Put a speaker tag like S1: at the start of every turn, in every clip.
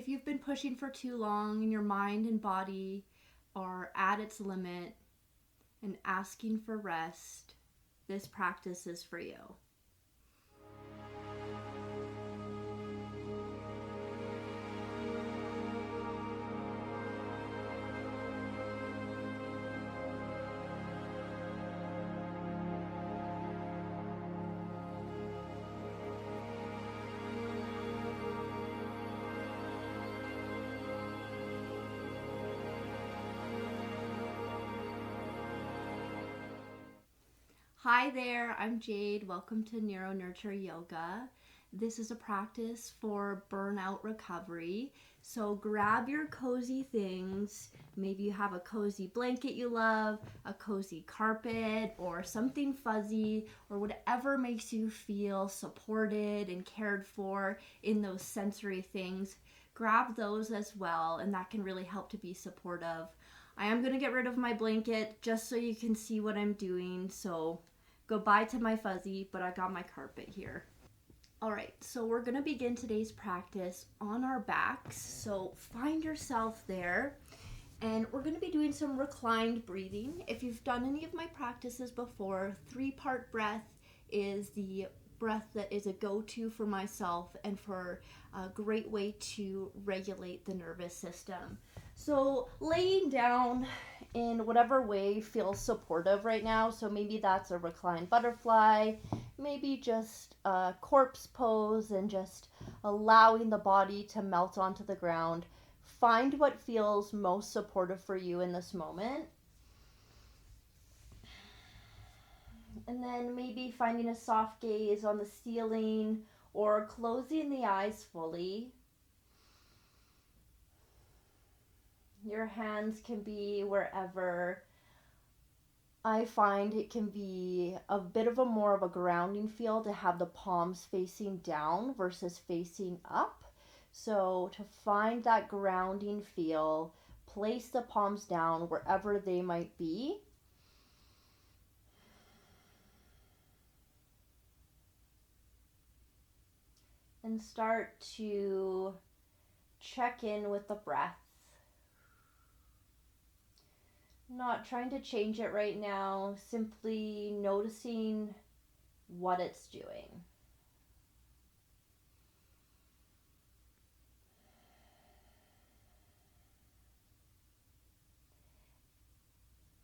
S1: if you've been pushing for too long and your mind and body are at its limit and asking for rest, this practice is for you. Hi there, I'm Jade. Welcome to Neuro Nurture Yoga. This is a practice for burnout recovery. So grab your cozy things. Maybe you have a cozy blanket you love, a cozy carpet, or something fuzzy, or whatever makes you feel supported and cared for in those sensory things. Grab those as well, and that can really help to be supportive. I am going to get rid of my blanket just so you can see what I'm doing. So goodbye to my fuzzy, but I got my carpet here. All right, so we're going to begin today's practice on our backs. So find yourself there, and we're going to be doing some reclined breathing. If you've done any of my practices before, 3-part breath is the breath that is a go-to for myself and for a great way to regulate the nervous system. So laying down in whatever way feels supportive right now. So maybe that's a reclined butterfly, maybe just a corpse pose and just allowing the body to melt onto the ground. Find what feels most supportive for you in this moment. And then maybe finding a soft gaze on the ceiling or closing the eyes fully. Your hands can be wherever. I find it can be a bit of a more of a grounding feel to have the palms facing down versus facing up. So to find that grounding feel, place the palms down wherever they might be. And start to check in with the breath. Not trying to change it right now, simply noticing what it's doing.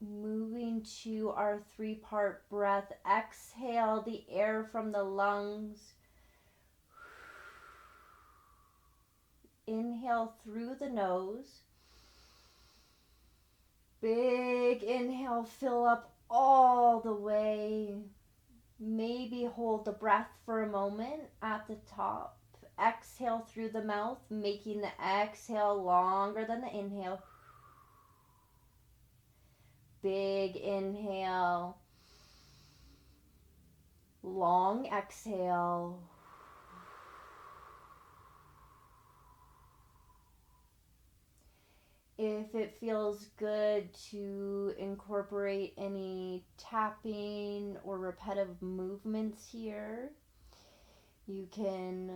S1: Moving to our 3-part breath, exhale the air from the lungs. Inhale through the nose. Big inhale, fill up all the way. Maybe hold the breath for a moment at the top. Exhale through the mouth, making the exhale longer than the inhale. Big inhale. Long exhale. If it feels good to incorporate any tapping or repetitive movements here, you can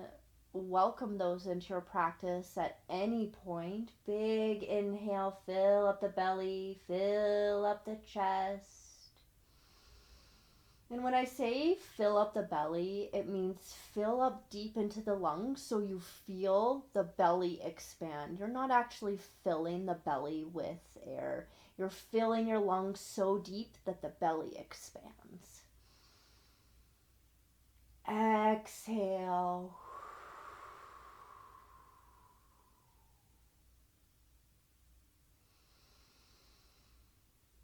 S1: welcome those into your practice at any point. Big inhale, fill up the belly, fill up the chest. And when I say fill up the belly, it means fill up deep into the lungs so you feel the belly expand. You're not actually filling the belly with air. You're filling your lungs so deep that the belly expands. Exhale.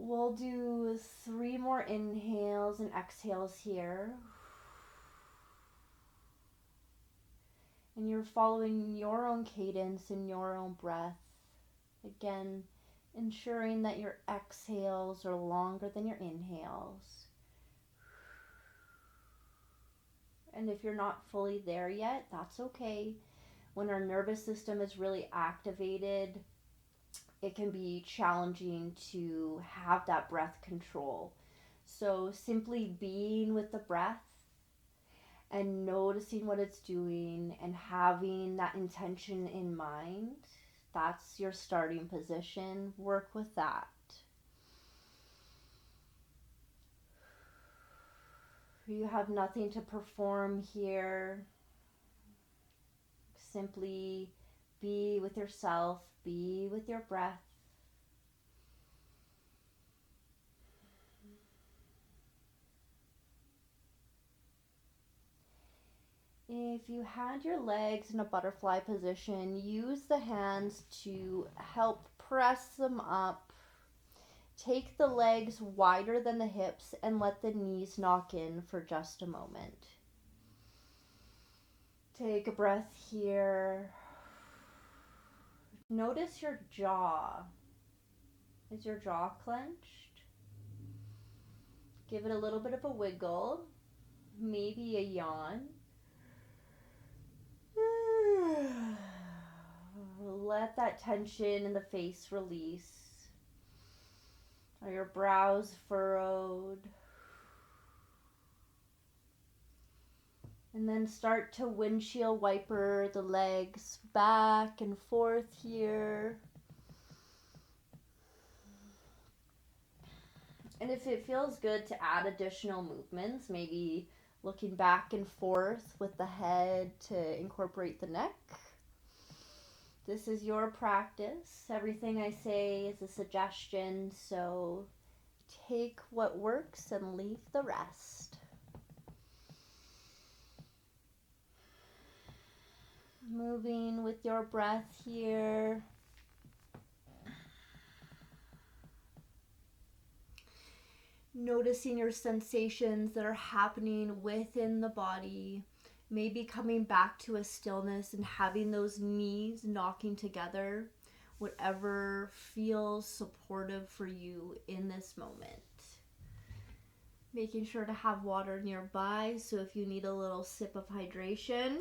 S1: We'll do 3 more inhales and exhales here. And you're following your own cadence and your own breath. Again, ensuring that your exhales are longer than your inhales. And if you're not fully there yet, that's okay. When our nervous system is really activated, it can be challenging to have that breath control. So simply being with the breath and noticing what it's doing and having that intention in mind. That's your starting position. Work with that. You have nothing to perform here. Simply be with yourself, be with your breath. If you had your legs in a butterfly position, use the hands to help press them up. Take the legs wider than the hips and let the knees knock in for just a moment. Take a breath here. Notice your jaw. Is your jaw clenched? Give it a little bit of a wiggle, maybe a yawn. Let that tension in the face release. Are your brows furrowed? And then start to windshield wiper the legs back and forth here. And if it feels good to add additional movements, maybe looking back and forth with the head to incorporate the neck. This is your practice. Everything I say is a suggestion, so take what works and leave the rest. Moving with your breath here. Noticing your sensations that are happening within the body. Maybe coming back to a stillness and having those knees knocking together. Whatever feels supportive for you in this moment. Making sure to have water nearby, so if you need a little sip of hydration,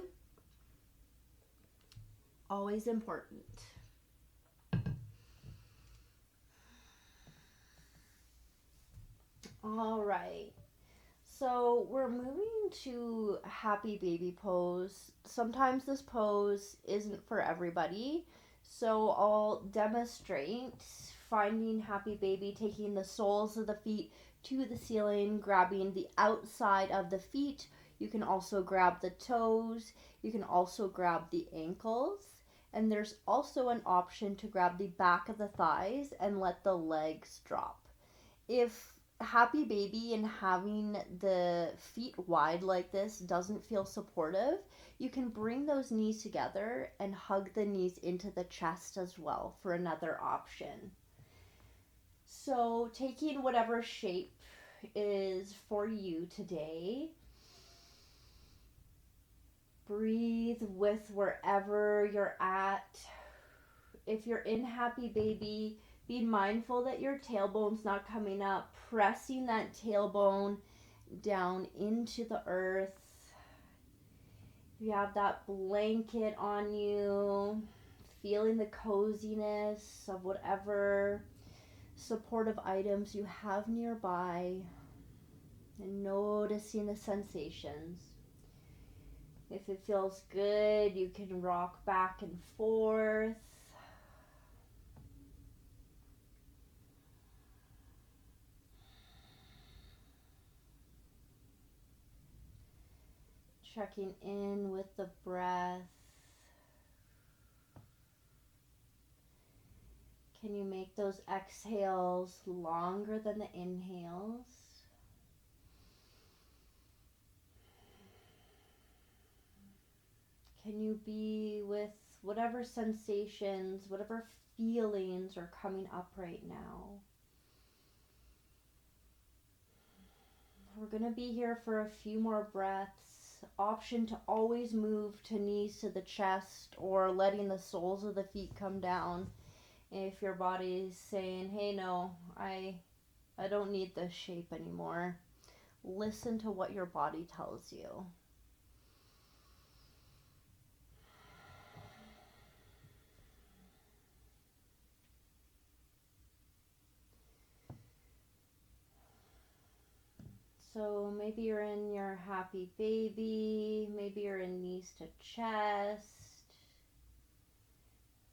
S1: always important. All right. So we're moving to happy baby pose. Sometimes this pose isn't for everybody. So I'll demonstrate finding happy baby, taking the soles of the feet to the ceiling, grabbing the outside of the feet. You can also grab the toes. You can also grab the ankles. And there's also an option to grab the back of the thighs and let the legs drop. If happy baby and having the feet wide like this doesn't feel supportive, you can bring those knees together and hug the knees into the chest as well for another option. So taking whatever shape is for you today, breathe with wherever you're at. If you're in happy baby, be mindful that your tailbone's not coming up, pressing that tailbone down into the earth. If you have that blanket on you, feeling the coziness of whatever supportive items you have nearby, and noticing the sensations. If it feels good, you can rock back and forth. Checking in with the breath. Can you make those exhales longer than the inhales? Can you be with whatever sensations, whatever feelings are coming up right now? We're going to be here for a few more breaths. Option to always move to knees to the chest or letting the soles of the feet come down. If your body's saying, hey, no, I don't need this shape anymore. Listen to what your body tells you. So maybe you're in your happy baby, maybe you're in knees to chest,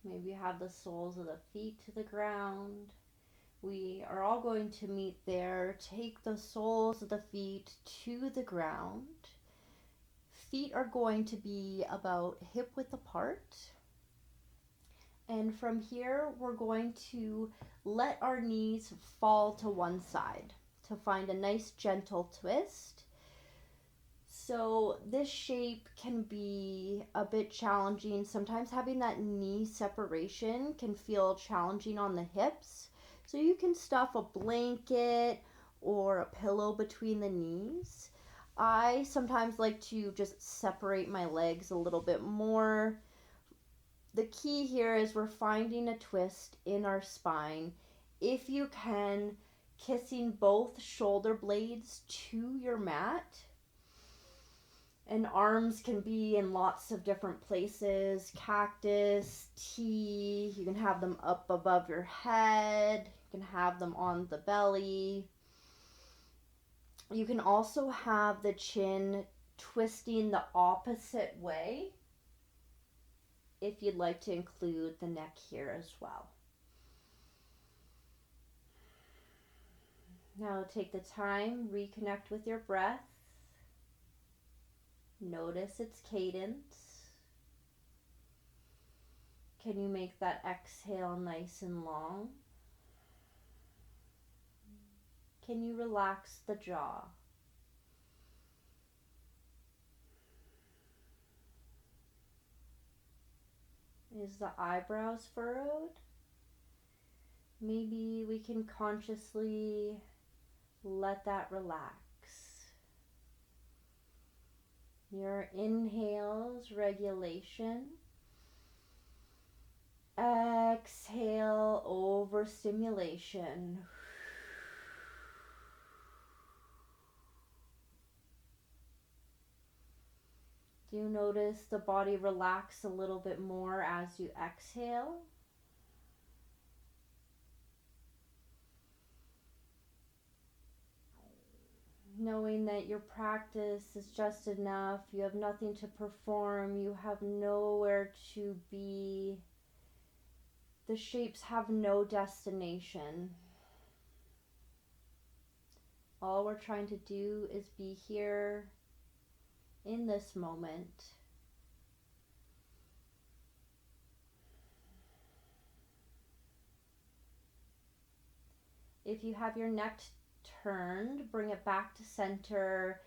S1: maybe you have the soles of the feet to the ground. We are all going to meet there. Take the soles of the feet to the ground. Feet are going to be about hip width apart. And from here, we're going to let our knees fall to one side to find a nice gentle twist. So this shape can be a bit challenging. Sometimes having that knee separation can feel challenging on the hips. So you can stuff a blanket or a pillow between the knees. I sometimes like to just separate my legs a little bit more. The key here is we're finding a twist in our spine. If you can, kissing both shoulder blades to your mat. And arms can be in lots of different places. Cactus, T, you can have them up above your head. You can have them on the belly. You can also have the chin twisting the opposite way if you'd like to include the neck here as well. Now take the time, reconnect with your breath. Notice its cadence. Can you make that exhale nice and long? Can you relax the jaw? Is the eyebrows furrowed? Maybe we can consciously let that relax. Your inhales, regulation. Exhale, overstimulation. Do you notice the body relax a little bit more as you exhale? Knowing that your practice is just enough, you have nothing to perform, you have nowhere to be. The shapes have no destination. All we're trying to do is be here in this moment. If you have your neck turned, bring it back to center.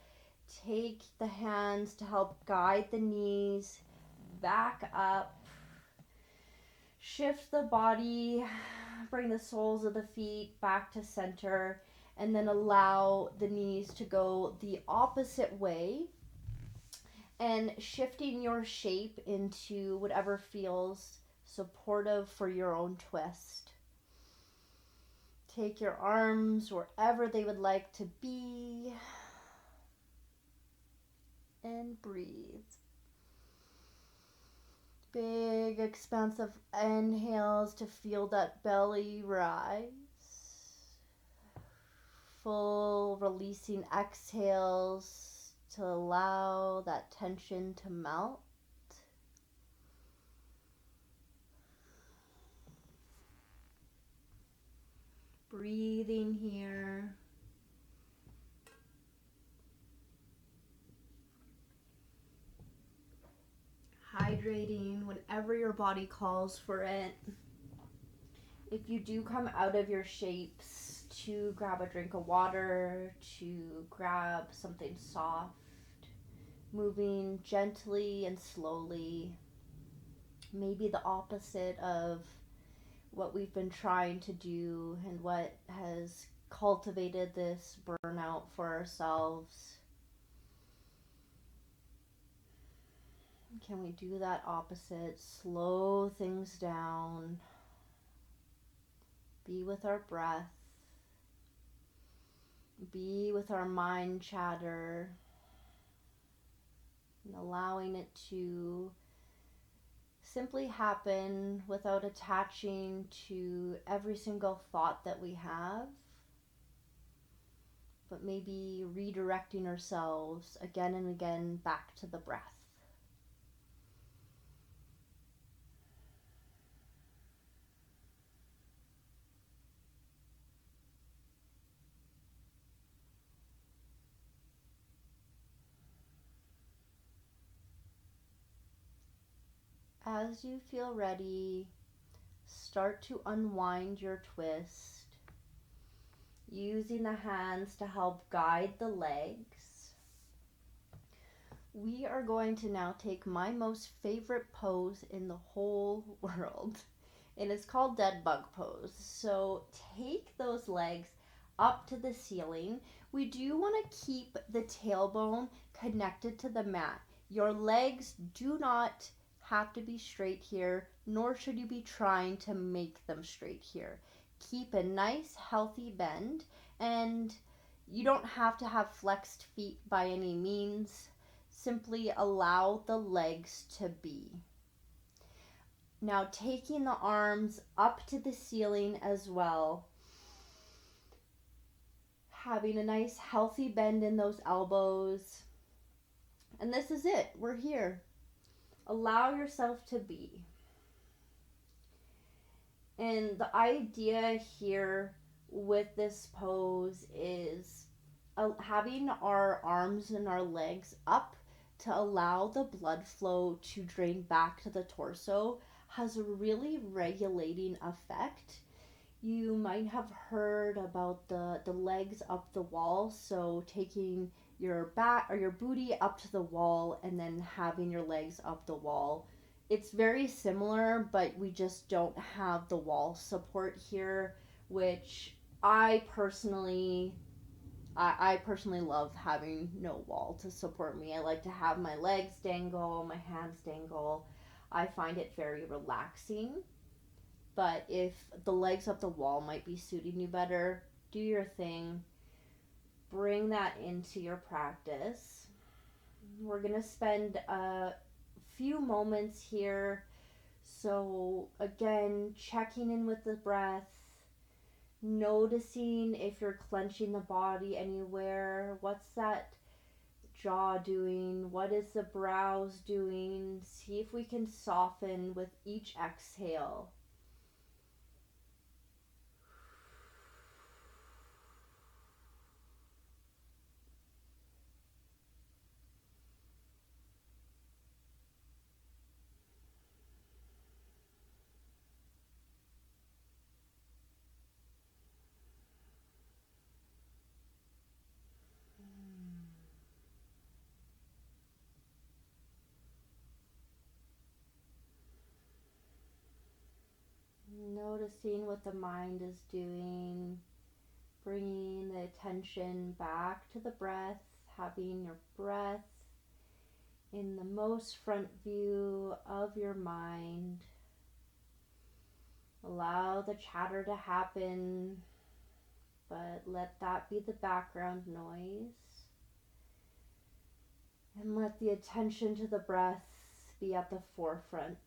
S1: Take the hands to help guide the knees back up. Shift the body, bring the soles of the feet back to center, and then allow the knees to go the opposite way, and shifting your shape into whatever feels supportive for your own twist. Take your arms wherever they would like to be, and breathe. Big, expansive inhales to feel that belly rise. Full releasing exhales to allow that tension to melt. Breathing here. Hydrating whenever your body calls for it. If you do come out of your shapes, to grab a drink of water, to grab something soft, moving gently and slowly. Maybe the opposite of what we've been trying to do and what has cultivated this burnout for ourselves. Can we do that opposite? Slow things down. Be with our breath. Be with our mind chatter. And allowing it to simply happen without attaching to every single thought that we have, but maybe redirecting ourselves again and again back to the breath. As you feel ready, start to unwind your twist, using the hands to help guide the legs. We are going to now take my most favorite pose in the whole world, and it's called dead bug pose. So take those legs up to the ceiling. We do want to keep the tailbone connected to the mat. Your legs do not have to be straight here, nor should you be trying to make them straight here. Keep a nice healthy bend, and you don't have to have flexed feet by any means. Simply allow the legs to be. Now taking the arms up to the ceiling as well. Having a nice healthy bend in those elbows. And this is it. We're here. Allow yourself to be. And the idea here with this pose is having our arms and our legs up to allow the blood flow to drain back to the torso has a really regulating effect. You might have heard about the legs up the wall, so taking your back or your booty up to the wall and then having your legs up the wall. It's very similar, but we just don't have the wall support here, which I personally love having no wall to support me. I like to have my legs dangle, my hands dangle. I find it very relaxing. But if the legs up the wall might be suiting you better, do your thing. Bring that into your practice. We're going to spend a few moments here. So again, checking in with the breath. Noticing if you're clenching the body anywhere. What's that jaw doing? What is the brows doing? See if we can soften with each exhale. Noticing what the mind is doing, bringing the attention back to the breath, having your breath in the most front view of your mind. Allow the chatter to happen, but let that be the background noise. And let the attention to the breath be at the forefront.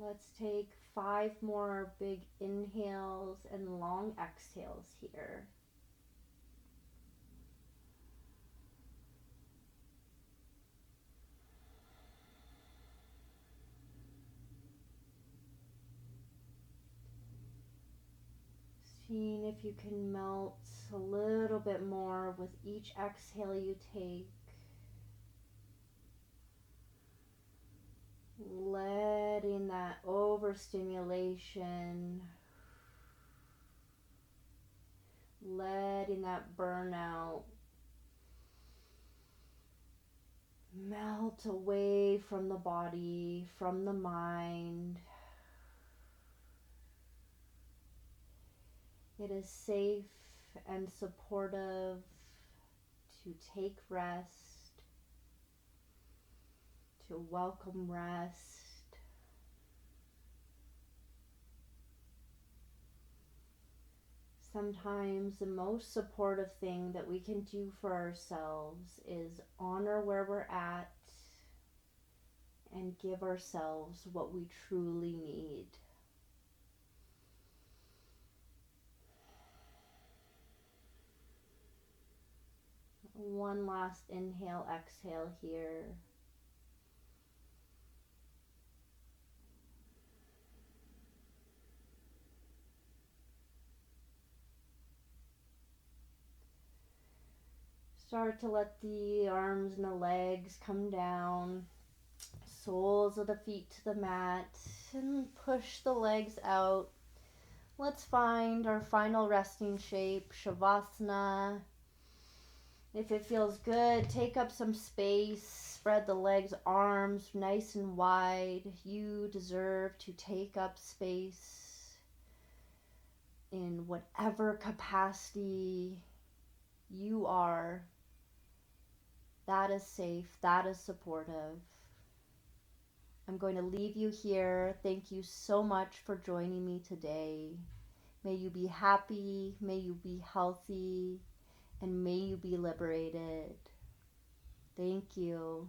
S1: Let's take 5 more big inhales and long exhales here. Seeing if you can melt a little bit more with each exhale you take. Letting that overstimulation, letting that burnout melt away from the body, from the mind. It is safe and supportive to take rest, to welcome rest. Sometimes the most supportive thing that we can do for ourselves is honor where we're at and give ourselves what we truly need. One last inhale, exhale here. Start to let the arms and the legs come down, soles of the feet to the mat, and push the legs out. Let's find our final resting shape, Shavasana. If it feels good, take up some space, spread the legs, arms nice and wide. You deserve to take up space in whatever capacity you are. That is safe, that is supportive. I'm going to leave you here. Thank you so much for joining me today. May you be happy, may you be healthy, and may you be liberated. Thank you.